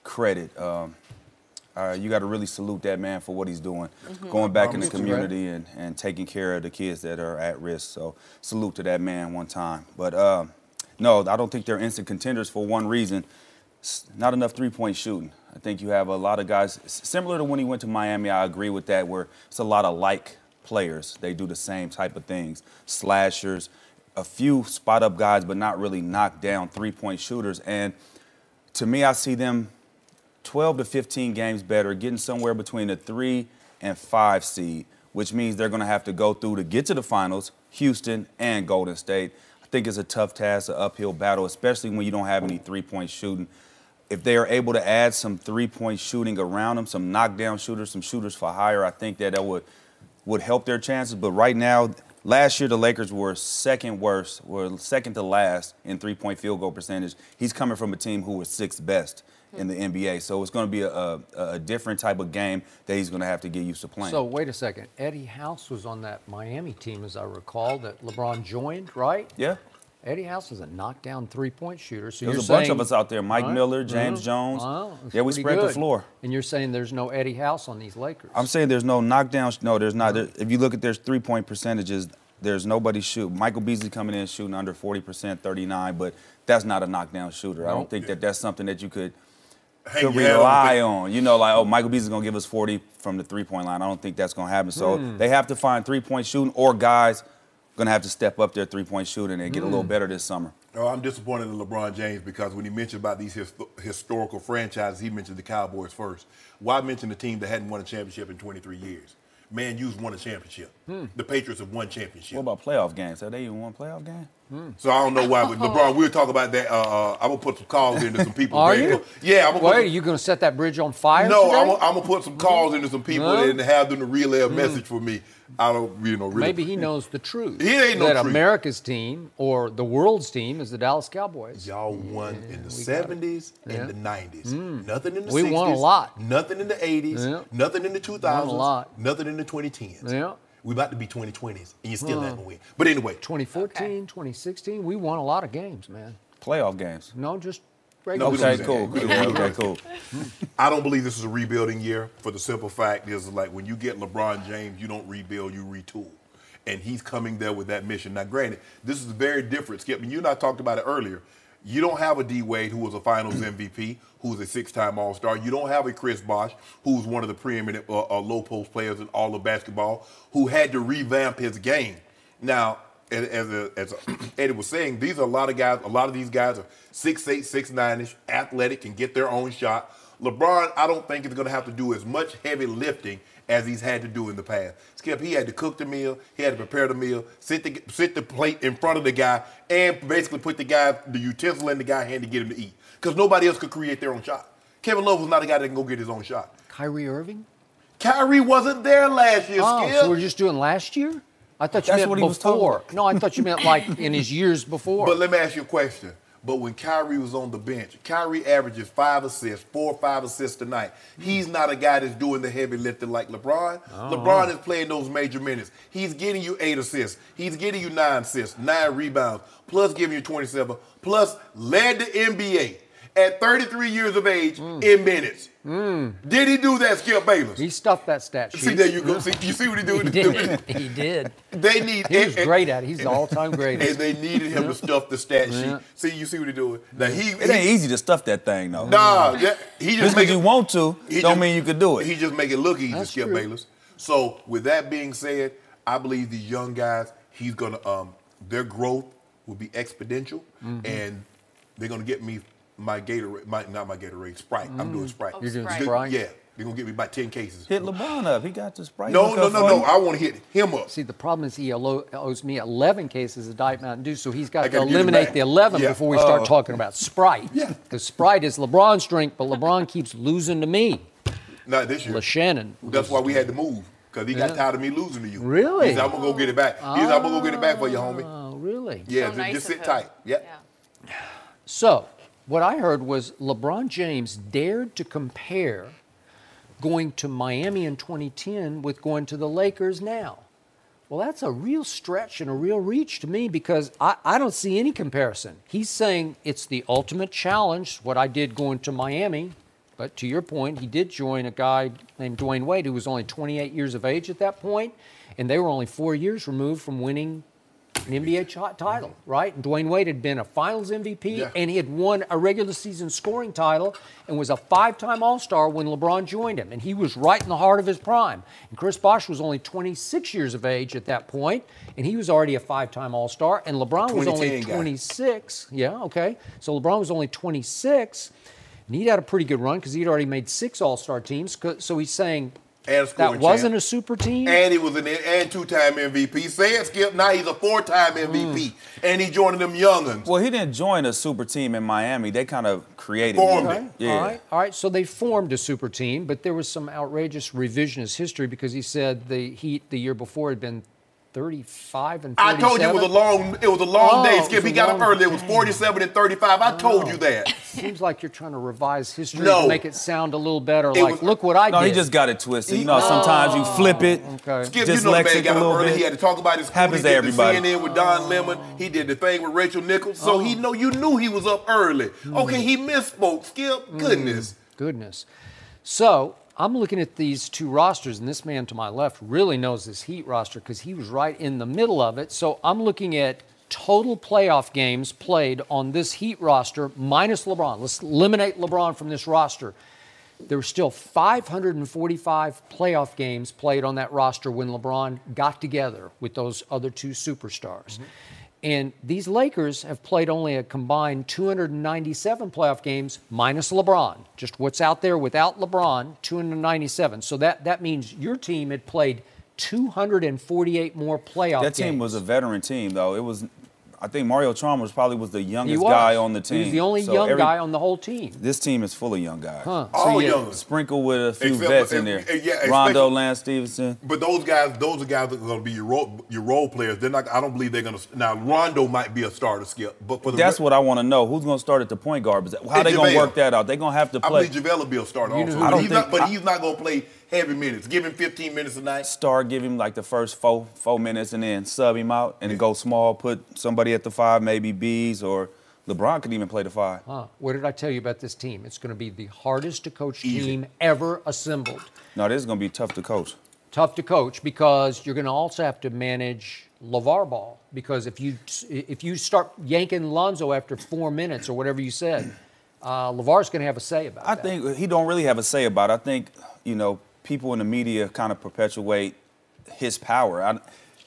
credit. You got to really salute that man for what he's doing, going back in the community and taking care of the kids that are at risk. So salute to that man one time. But no, I don't think they're instant contenders for one reason. Not enough three-point shooting. I think you have a lot of guys, similar to when he went to Miami, I agree with that, where it's a lot of like players. They do the same type of things. Slashers, a few spot-up guys, but not really knock-down three-point shooters. And to me, I see them 12 to 15 games better, getting somewhere between a 3 and 5 seed, which means they're going to have to go through to get to the finals, Houston and Golden State. I think it's a tough task, an uphill battle, especially when you don't have any three-point shooting. If they are able to add some three-point shooting around them, some knockdown shooters, some shooters for hire, I think that would help their chances. But right now, last year the Lakers were second to last in three-point field goal percentage. He's coming from a team who was sixth best in the NBA. So it's going to be a different type of game that he's going to have to get used to playing. So wait a second. Eddie House was on that Miami team, as I recall, that LeBron joined, right? Yeah. Eddie House is a knockdown three-point shooter. So there's a bunch of us out there. Mike Miller, James Jones. Yeah, we spread the floor. And you're saying there's no Eddie House on these Lakers? I'm saying there's no knockdown. No, there's not. If you look at their three-point percentages, there's nobody shoot. Michael Beasley coming in shooting under 40%, 39, but that's not a knockdown shooter. I don't think that's something that you could rely on. You know, like, oh, Michael Beasley's going to give us 40 from the three-point line. I don't think that's going to happen. So they have to find three-point shooting, or guys going to have to step up their three-point shooting and get a little better this summer. Oh, I'm disappointed in LeBron James because when he mentioned about these historical franchises, he mentioned the Cowboys first. Why mention the team that hadn't won a championship in 23 years? Man U's won a championship. The Patriots have won championship. What about playoff games? Have they even won a playoff game? So I don't know why, but LeBron, we'll talk about that. I'm going to put some calls into some people. Are you? Yeah. Wait, are you going to set that bridge on fire No, today? I'm going to put some calls into some people and have them to relay a message for me. I don't, really. Maybe he knows the truth. He ain't no that truth. America's team or the world's team is the Dallas Cowboys. Y'all won in the 70s and the 90s. Nothing in the 60s. We won a lot. Nothing in the 80s. Nothing in the 2000s. Won a lot. Nothing in the 2010s. Yeah. We about to be 2020s, and you still haven't win. But anyway. 2014, 2016, we won a lot of games, man. Playoff games? No, just regular. Okay, cool. Okay, cool. I don't believe this is a rebuilding year for the simple fact is, like, when you get LeBron James, you don't rebuild, you retool. And he's coming there with that mission. Now, granted, this is very different, Skip. And you and I talked about it earlier. You don't have a D. Wade, who was a Finals MVP, who's a six-time All-Star. You don't have a Chris Bosh, who's one of the preeminent low-post players in all of basketball, who had to revamp his game. Now, as Eddie was saying, these are a lot of guys. A lot of these guys are 6'8", 6'9", athletic, can get their own shot. LeBron, I don't think is going to have to do as much heavy lifting as he's had to do in the past. Skip, he had to cook the meal, he had to prepare the meal, sit the plate in front of the guy, and basically put the utensil in the guy's hand to get him to eat. Because nobody else could create their own shot. Kevin Love was not a guy that can go get his own shot. Kyrie Irving? Kyrie wasn't there last year, Skip. So we're just doing last year? I thought you meant what he was talking before. about. No, I thought you meant like in his years before. But let me ask you a question. But when Kyrie was on the bench, Kyrie averages 5 assists, 4 or 5 assists tonight. He's not a guy that's doing the heavy lifting like LeBron. LeBron is playing those major minutes. He's getting you 8 assists. He's getting you 9 assists, 9 rebounds, plus giving you 27, plus led the NBA at 33 years of age in minutes. Did he do that, Skip Bayless? He stuffed that stat sheet. See, there you go. See, you see what he did? He did. He was great at it. He's the all-time greatest. And they needed him to stuff the stat sheet. See, you see what he's doing? Now it ain't easy to stuff that thing, though. Nah, he just because you want to, don't mean you could do it. He just make it look easy, That's Skip true. Bayless. So with that being said, I believe these young guys, he's gonna their growth will be exponential, and they're gonna get me my Gatorade, not my Gatorade, Sprite. I'm doing Sprite. You're doing Sprite. Sprite? Yeah, they're gonna get me about 10 cases. Hit LeBron up. He got the Sprite. No. I want to hit him up. See, the problem is he owes me 11 cases of Diet Mountain Dew, so he's got to gotta give it eliminate back. the 11 Yeah. before we start talking about Sprite. Yeah. Because Sprite is LeBron's drink, but LeBron keeps losing to me. Not this year. Shannon. That's why we had to move, because he got tired of me losing to you. Really? He said, I'm going to go get it back. He said, I'm going to go get it back for you, homie. Oh, really? Yeah, So nice just of sit him. tight. Yep. Yeah. So, what I heard was LeBron James dared to compare going to Miami in 2010 with going to the Lakers now. Well, that's a real stretch and a real reach to me because I don't see any comparison. He's saying it's the ultimate challenge, what I did going to Miami, But to your point, he did join a guy named Dwayne Wade, who was only 28 years of age at that point, and they were only 4 years removed from winning an NBA title, right? And Dwayne Wade had been a Finals MVP, and he had won a regular season scoring title and was a 5-time All-Star when LeBron joined him. And he was right in the heart of his prime. And Chris Bosh was only 26 years of age at that point, and he was already a 5-time All-Star. And LeBron was only 26. Yeah, okay. So LeBron was only 26, and he'd had a pretty good run because he'd already made 6 All-Star teams. So he's saying, that wasn't a super team? And he was an and 2-time MVP. Say it, Skip. Now he's a 4-time MVP. And he joining them young'uns. Well, he didn't join a super team in Miami. They kind of created it. Yeah. All right. So they formed a super team, but there was some outrageous revisionist history because he said the Heat the year before had been 35 and 37. I told you it was a long day, Skip. He got up early. It was 47 and 35. I told you that. Seems like you're trying to revise history to make it sound a little better. Look what I did. No, he just got it twisted. You know, sometimes you flip it. Okay. Skip, you know the man got up early. He had to talk about his school. Happens to everybody. He did the CNN with Don Lemon. He did the thing with Rachel Nichols. So you knew he was up early. Okay, he misspoke. Skip, goodness. So I'm looking at these two rosters, and this man to my left really knows this Heat roster because he was right in the middle of it. So I'm looking at total playoff games played on this Heat roster minus LeBron. Let's eliminate LeBron from this roster. There were still 545 playoff games played on that roster when LeBron got together with those other two superstars. And these Lakers have played only a combined 297 playoff games minus LeBron. Just what's out there without LeBron, 297. So that means your team had played 248 more playoff games. That team was a veteran team, though. It was, I think Mario Chalmers probably was the youngest guy on the team. He was the only young guy on the whole team. This team is full of young guys. All young. Sprinkle with a few vets in there. Rondo, Lance Stevenson. But those are guys that are going to be your role players. They're not. I don't believe they're going to. Now Rondo might be a starter, Skip. But for that's what I want to know. Who's going to start at the point guard? How are they going to work that out? They're going to have to play. I believe JaVale will be a starter also. But he's not going to play heavy minutes. Give him 15 minutes a night. Give him like the first four minutes and then sub him out and then go small, put somebody at the 5, maybe Bees, or LeBron could even play the 5. What did I tell you about this team? It's going to be the hardest to coach team ever assembled. No, this is going to be tough to coach. Tough to coach because you're going to also have to manage LeVar Ball because if you start yanking Lonzo after 4 minutes or whatever you said, LeVar's going to have a say about that. I think he don't really have a say about it. I think, people in the media kind of perpetuate his power.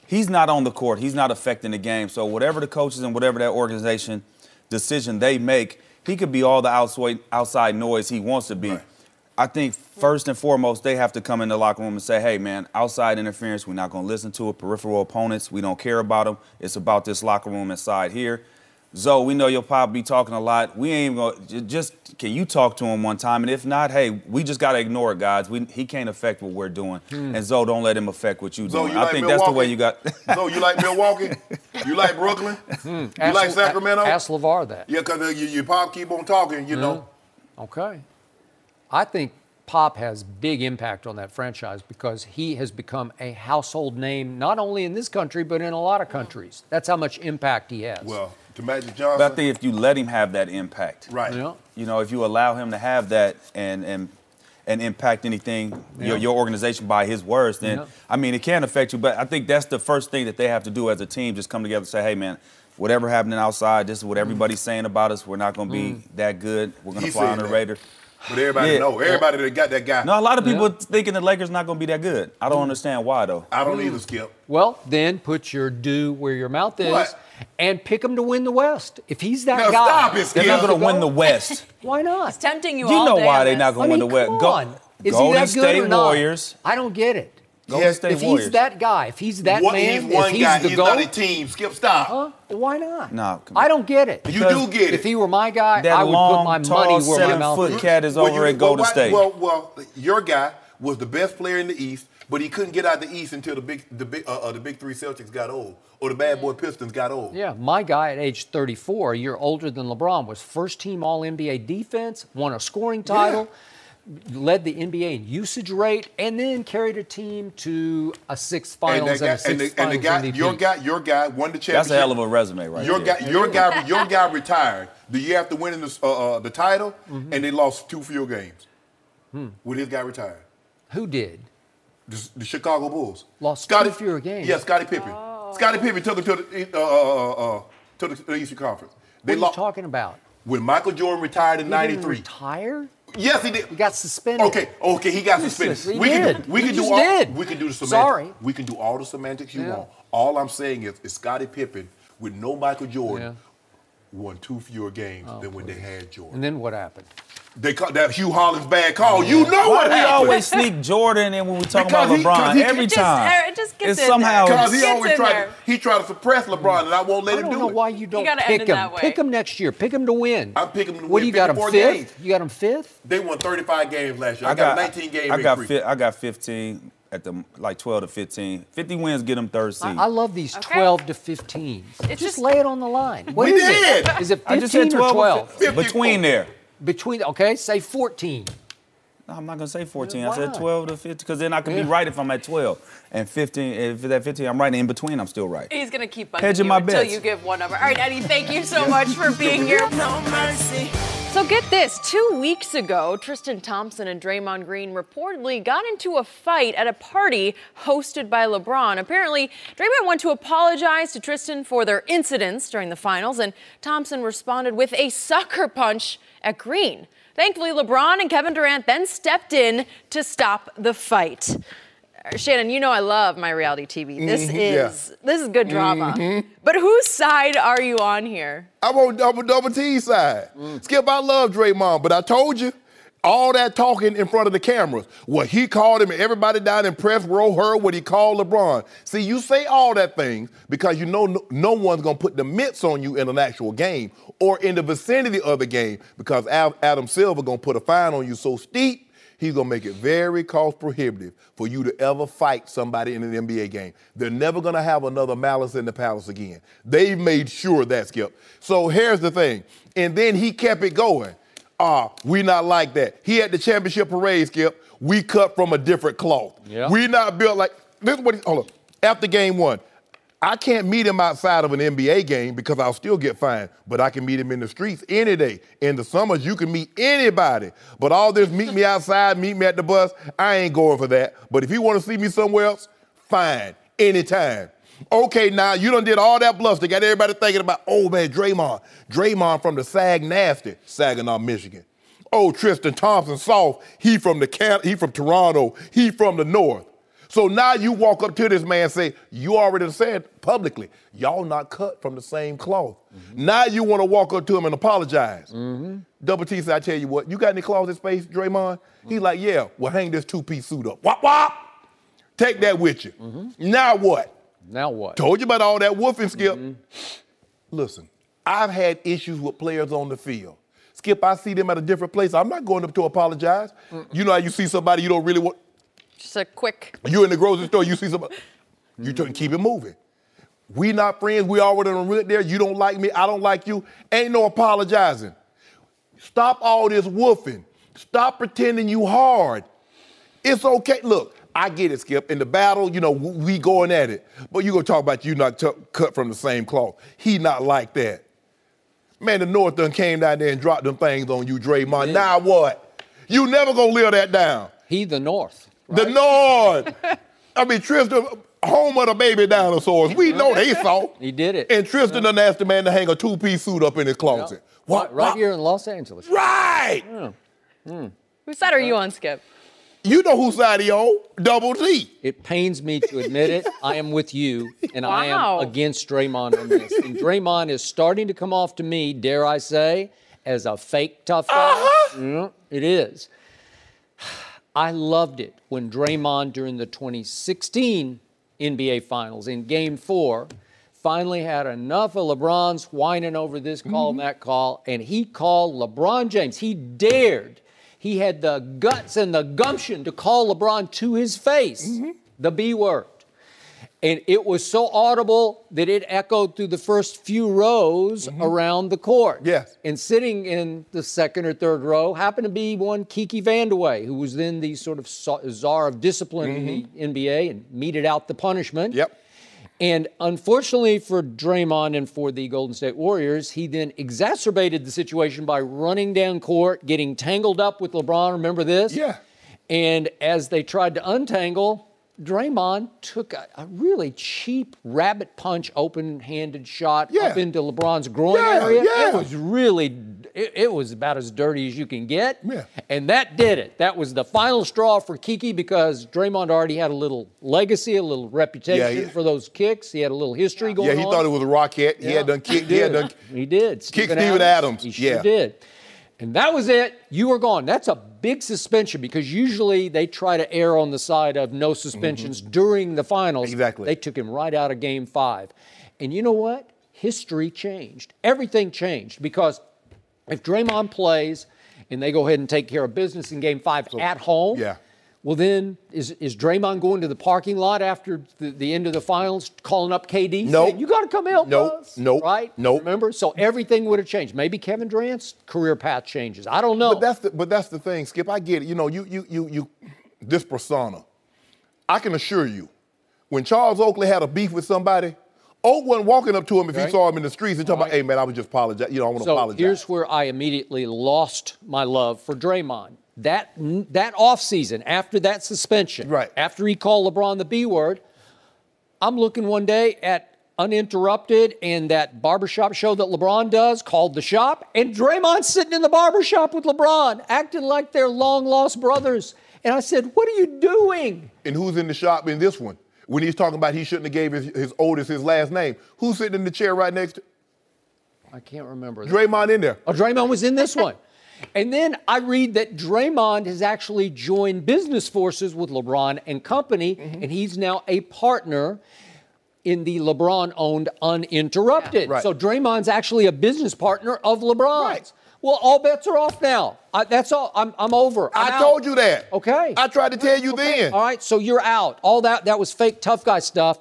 He's not on the court. He's not affecting the game. So whatever the coaches and whatever that organization decision they make, he could be all the outside noise he wants to be. Right. I think first and foremost, they have to come in the locker room and say, hey, man, outside interference, we're not going to listen to it. Peripheral opponents, we don't care about them. It's about this locker room inside here. Zoe, we know your pop be talking a lot. We ain't going to just, can you talk to him one time? And if not, hey, we just got to ignore it, guys. He can't affect what we're doing. And Zoe, don't let him affect what you're doing. I think that's the way you got. Zoe, you like Milwaukee? You like Brooklyn? You like Sacramento? Ask LeVar that. Yeah, because your pop keep on talking, know. Okay. I think Pop has big impact on that franchise because he has become a household name, not only in this country, but in a lot of countries. That's how much impact he has. Well, to Magic Johnson. But I think if you let him have that impact, right? If you allow him to have that and impact anything, your organization by his words, then it can affect you. But I think that's the first thing that they have to do as a team: just come together and say, "Hey, man, whatever happening outside, this is what everybody's saying about us. We're not going to be that good. We're going to fly on the radar." But everybody know. Everybody that got that guy. No, a lot of people thinking the Lakers not going to be that good. I don't understand why, though. I don't either, Skip. Well, then put your due where your mouth is and pick him to win the West. If he's that guy. Stop it, Skip. They're not going to win the West. Why not? It's tempting you all all know day why they're not going to win the West. Come on. Is he that good or not? Warriors. I don't get it. Golden State if Warriors. He's that guy, if he's that man, he's one if he's guy, the he's GOAT, not a team. Skip, stop. Why not? No, I don't get it. You do get it. If he were my guy, that I would put my money where my mouth is. 7-foot cat is over at Golden State. Well, your guy was the best player in the East, but he couldn't get out the East until the big three Celtics got old, or the bad boy Pistons got old. Yeah, my guy at age 34, a year older than LeBron, was first-team All-NBA defense, won a scoring title. Led the NBA in usage rate, and then carried a team to a sixth finals and a sixth finals MVP. Your guy won the championship. That's a hell of a resume, right? Your guy retired. The year after winning the title, and they lost 2 field games. when this guy retired. Who did? The Chicago Bulls. Lost two fewer games. Yeah, Scottie Pippen. Scottie Pippen took them to the Eastern Conference. What are you talking about? When Michael Jordan retired in '93. He didn't retire? Yes, he did. He got suspended. Okay, he got suspended. We can do the semantics. Sorry. We can do all the semantics you want. All I'm saying is Scottie Pippen with no Michael Jordan won 2 fewer games than when they had Jordan. And then what happened? They caught that Hugh Hollins bad call. You know what we happened. always sneak Jordan in when we talk about LeBron every time. It just gets it's somehow because he always tried to suppress LeBron, and I won't let him do it. I don't know why you don't pick him. Pick him next year. Pick him to win. I'm picking him to win. What do you got him 5th? Games. You got him 5th? They won 35 games last year. I got a 19 game increase. I got 15 at the 12 to 15. 50 wins get them 3rd seed. I love these 12 to 15. Just lay it on the line. What we is did. it? Is it 15 I just said 12 or 12? Between there. Say 14. No, I'm not going to say 14. Why I said not? 12 to 15 because then I can be right if I'm at 12. And 15, if it's at 15, I'm right. In between, I'm still right. He's going to keep hedging you my until bets. you give one number. All right, Eddie, thank you so much for being here. No mercy. So get this, 2 weeks ago, Tristan Thompson and Draymond Green reportedly got into a fight at a party hosted by LeBron. Apparently, Draymond went to apologize to Tristan for their incidents during the finals, and Thompson responded with a sucker punch at Green. Thankfully, LeBron and Kevin Durant then stepped in to stop the fight. Shannon, you know I love my reality TV. This is good drama. But whose side are you on here? I'm on double T's side. Skip, I love Draymond, but I told you, all that talking in front of the cameras, what he called him, and everybody down in press row heard what he called LeBron. See, you say all that thing because you know no one's going to put the mitts on you in an actual game or in the vicinity of the game because Adam Silver going to put a fine on you so steep, he's going to make it very cost prohibitive for you to ever fight somebody in an NBA game. They're never going to have another Malice in the Palace again. They've made sure of that, Skip. So here's the thing. And then he kept it going. We not like that. He had the championship parade, Skip. We cut from a different cloth. Yeah. We not built like, this is what hold on. After game 1, I can't meet him outside of an NBA game because I'll still get fined, but I can meet him in the streets any day. In the summers, you can meet anybody. But all this meet me outside, meet me at the bus, I ain't going for that. But if you want to see me somewhere else, fine, anytime. Okay, now you done did all that bluster, got everybody thinking about, oh man, Draymond from the Sag Nasty, Saginaw, Michigan. Oh, Tristan Thompson, soft, he from Toronto, he from the North. So now you walk up to this man and say, you already said publicly, y'all not cut from the same cloth. Now you want to walk up to him and apologize. Double T said, I tell you what, you got any closet space, Draymond? He's like, yeah, well, hang this 2-piece suit up. Wop, wop. Take that with you. Now what? Now what? Told you about all that woofing, Skip. Listen, I've had issues with players on the field. Skip, I see them at a different place. I'm not going up to apologize. You know how you see somebody you don't really want. Just a quick. You in the grocery store, you see somebody. You keep it moving. We not friends. We already went there. You don't like me. I don't like you. Ain't no apologizing. Stop all this woofing. Stop pretending you hard. It's okay. Look, I get it, Skip. In the battle, you know, we going at it. But you going to talk about you not cut from the same cloth. He not like that. Man, the North done came down there and dropped them things on you, Draymond. Now what? You never going to live that down. He the North. Right? The North. I mean, Tristan, home of the baby dinosaurs. We know they saw. He did it. And Tristan done asked the man to hang a 2-piece suit up in his closet. What? Right here in Los Angeles. Right. Whose side are you on, Skip? You know whose side he on, Double T. It pains me to admit it. I am with you, and I am against Draymond on this. And Draymond is starting to come off to me, dare I say, as a fake tough guy. It is. I loved it when Draymond, during the 2016 NBA Finals in Game 4, finally had enough of LeBron's whining over this call and that call, and he called LeBron James. He dared. He had the guts and the gumption to call LeBron to his face, the B word. And it was so audible that it echoed through the first few rows around the court. Yes. And sitting in the second or third row happened to be one Kiki Vandeweghe, who was then the sort of czar of discipline in the NBA and meted out the punishment. Yep. And unfortunately for Draymond and for the Golden State Warriors, he then exacerbated the situation by running down court, getting tangled up with LeBron. Remember this? Yeah. And as they tried to untangle, Draymond took a really cheap rabbit punch, open-handed shot up into LeBron's groin area. Yeah. It was about as dirty as you can get. Yeah. And that did it. That was the final straw for Kiki because Draymond already had a little legacy, a little reputation for those kicks. He had a little history going on. Yeah, he thought it was a rocket. He had done kicked. He did. Kick Steven Adams. He sure did. And that was it. You were gone. That's a big suspension because usually they try to err on the side of no suspensions during the finals. Exactly. They took him right out of Game 5. And you know what? History changed. Everything changed because if Draymond plays and they go ahead and take care of business in Game 5 at home, well then is Draymond going to the parking lot after the end of the finals calling up KD? Nope. Saying, you got to come help us. Nope. Right? Nope. Remember? So everything would have changed. Maybe Kevin Durant's career path changes. I don't know. But that's the thing, Skip. I get it. You know, you this persona. I can assure you, when Charles Oakley had a beef with somebody, Oak wasn't walking up to him if he saw him in the streets and talking about, hey, man, I was just apologize. You know, I want to apologize. So here's where I immediately lost my love for Draymond. That offseason, after that suspension, after he called LeBron the B word, I'm looking one day at Uninterrupted and that barbershop show that LeBron does called The Shop, and Draymond's sitting in the barbershop with LeBron, acting like they're long-lost brothers. And I said, what are you doing? And who's in the shop in this one? When he's talking about he shouldn't have gave his oldest his last name, who's sitting in the chair right next to? I can't remember. Draymond in there. Oh, Draymond was in this one. And then I read that Draymond has actually joined business forces with LeBron and company, and he's now a partner in the LeBron-owned Uninterrupted. So Draymond's actually a business partner of LeBron's. Well, all bets are off now. That's all. I'm over. I told you that. Okay. I tried to tell you then. All right, so you're out. All that was fake tough guy stuff.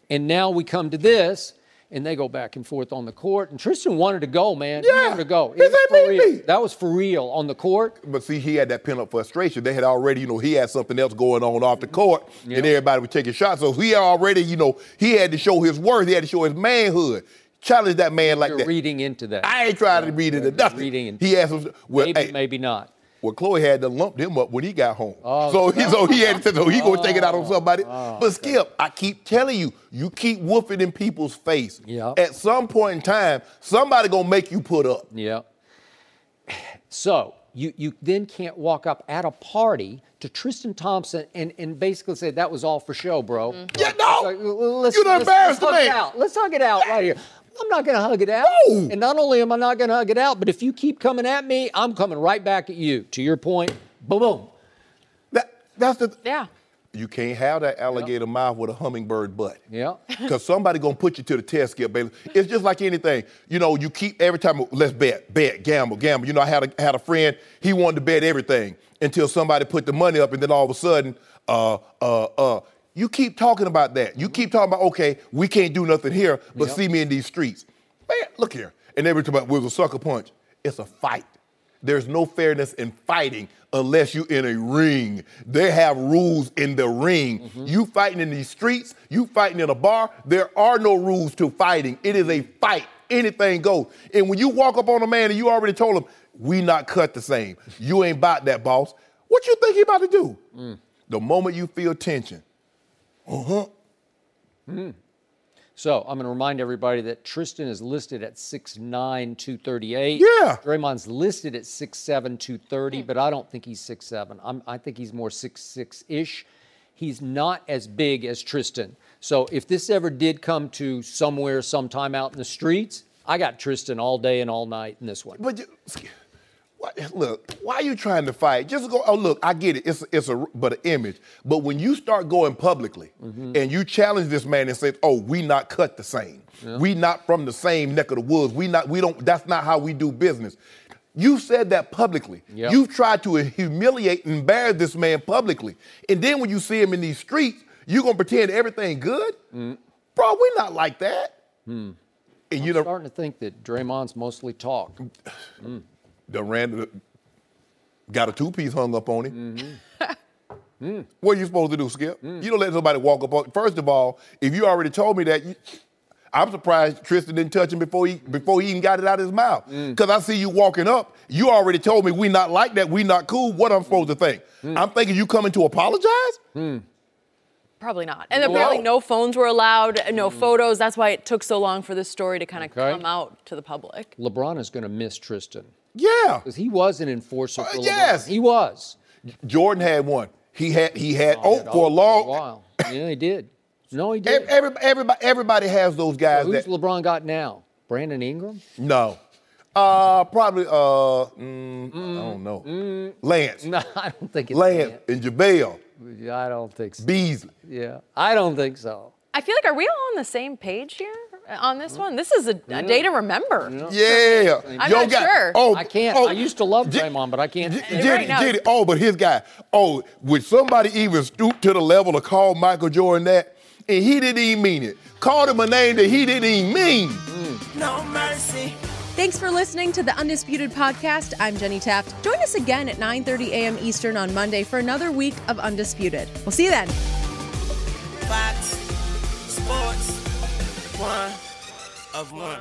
And now we come to this, and they go back and forth on the court. And Tristan wanted to go, man. He wanted to go. That was for real on the court. But see, he had that pent-up frustration. They had already, he had something else going on off the court, and everybody was taking shots. So he already, he had to show his worth. He had to show his manhood. Challenge that man like that. You're reading into that. I ain't trying to read into nothing. He had some. Well, maybe not. Well, Chloe had to lump him up when he got home. So he had to. So he gonna take it out on somebody. But Skip, I keep telling you, you keep whooping in people's face. At some point in time, somebody gonna make you put up. So you then can't walk up at a party to Tristan Thompson and basically say that was all for show, bro. Yeah, no. You done embarrassed the man. Let's hug it out right here. I'm not going to hug it out. No. And not only am I not going to hug it out, but if you keep coming at me, I'm coming right back at you. To your point, boom, boom. That's the. You can't have that alligator mouth with a hummingbird butt. Because somebody going to put you to the test, Skip Bailey. It's just like anything. You keep every time, let's bet, gamble. I had a friend, he wanted to bet everything until somebody put the money up, and then all of a sudden, you keep talking about that. You keep talking about, okay, we can't do nothing here, but see me in these streets. Man, look here. And every time it was a sucker punch. It's a fight. There's no fairness in fighting unless you're in a ring. They have rules in the ring. You fighting in these streets, you fighting in a bar, there are no rules to fighting. It is a fight. Anything goes. And when you walk up on a man and you already told him, we not cut the same. You ain't about that, boss. What you think he about to do? The moment you feel tension, So I'm going to remind everybody that Tristan is listed at 6'9", 238. Draymond's listed at 6'7", 230, but I don't think he's 6'7". I think he's more 6'6"-ish. He's not as big as Tristan. So if this ever did come to somewhere, sometime out in the streets, I got Tristan all day and all night in this one. But look, why are you trying to fight? Just go, oh, look, I get it. It's an image. But when you start going publicly and you challenge this man and say, oh, we not cut the same. We not from the same neck of the woods. That's not how we do business. You said that publicly. You've tried to humiliate and embarrass this man publicly. And then when you see him in these streets, you're going to pretend everything good? Bro, we're not like that. And I'm starting to think that Draymond's mostly talk. Got a two-piece hung up on him. What are you supposed to do, Skip? You don't let somebody walk up on. First of all, if you already told me that, I'm surprised Tristan didn't touch him before he even got it out of his mouth. Because I see you walking up. You already told me we not like that, we not cool. What I'm supposed to think? I'm thinking you coming to apologize? Probably not. And apparently no phones were allowed, no photos. That's why it took so long for this story to kind of come out to the public. LeBron is going to miss Tristan. Yeah. Because he was an enforcer for LeBron. Yes. He was. Jordan had one. He had for a long while. Yeah, he did. No, he did. Everybody has those guys. So who's LeBron got now? Brandon Ingram? No. Probably, I don't know. Lance. No, I don't think it's Lance and JaVale. I don't think so. Beasley. Yeah, I don't think so. I feel like, are we all on the same page here on this one? This is a day to remember. Yeah. I'm not sure. Oh, I can't. I used to love Draymond, but I can't. Jenny, but his guy. Oh, would somebody even stoop to the level to call Michael Jordan that? And he didn't even mean it. Called him a name that he didn't even mean. No mercy. Thanks for listening to the Undisputed Podcast. I'm Jenny Taft. Join us again at 9:30 a.m. Eastern on Monday for another week of Undisputed. We'll see you then. Fox Sports 1 of 1.